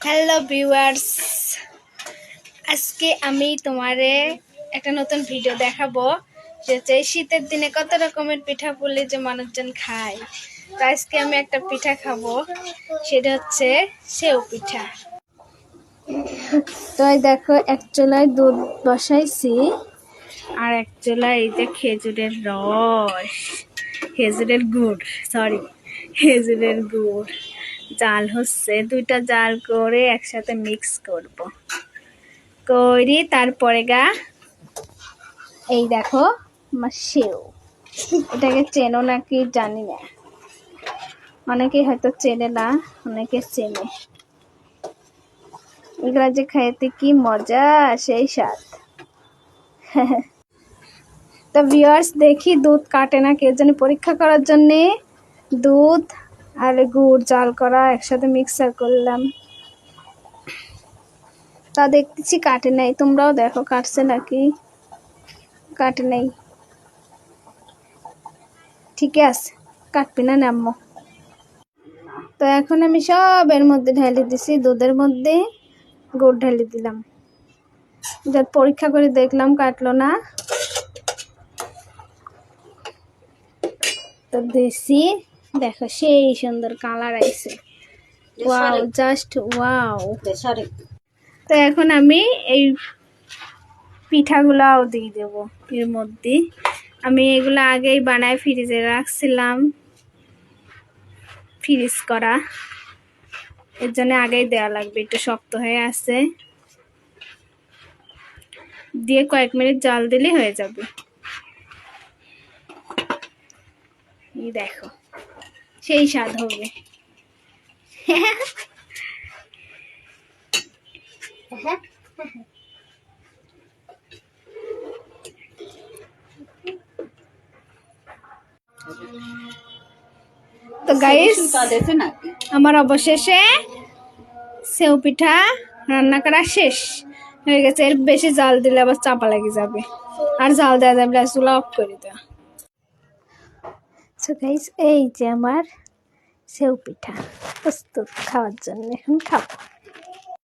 Hello viewers, আজকে আমি তোমারে একটা নতুন ভিডিও দেখাবো। যে শীতের দিনে কত রকমের পিঠা পুলি যে মানুষজন খায়। তো আজকে আমি একটা পিঠা খাবো, সেটা হচ্ছে সেউ পিঠা। তো দেখো, এক চুলায় দুধ বসাইছি আর এক চুলায় এই যে খেজুরের গুড় জাল হচ্ছে। দুইটা জাল করে একসাথে মিক্স করি। তারপরে এই দেখো আমার সেউ। এটাকে চেনো নাকি জানি না, অনেকে হয়তো চেনে না, অনেকে চেনে। এগুলা যে খাইতে কি মজা, সেই স্বাদ। তো ভিউয়ার্স, দেখি দুধ কাটে না কে জানি, পরীক্ষা করার জন্য দুধ আর গুড় জাল করা একসাথে মিক্সার করলাম। তা দেখতেছি কাটে নাই। তোমরাও দেখো কাটছে নাকি। কাটে নাই, ঠিক আছে, কাটবি না নাম্মো। তো এখন আমি সব এর মধ্যে ঢেলে দিছি, দুধের মধ্যে গুড় ঢেলে দিলাম। পরীক্ষা করে দেখলাম কাটলো না, তো দিছি। দেখো সেই সুন্দর কালার আইছে, ওয়াও, জাস্ট ওয়াও। তো এখন আমি এই পিঠাগুলাও দিয়ে দেবো এর মধ্যে। আমি এগুলো আগেই বানায় ফ্রিজে রাখছিলাম, ফ্রিজ করা, এর জন্য আগেই দেওয়া লাগবে। একটু শক্ত হয়ে আছে, দিয়ে কয়েক মিনিট জাল দিলে হয়ে যাবে। এই দেখো সেই স্বাদ হবে। তো গাইস, আমার অবশেষে সেউ পিঠা রান্না করা শেষ হয়ে গেছে। এর বেশি জাল দিলে আবার চাপা লেগে যাবে, আর জাল দেওয়া যাবে না, চুলা অফ করে দেওয়া। সো গাইস, এই যে আমার সেউ পিঠা প্রস্তুত খাওয়ার জন্য, এখন খাবো।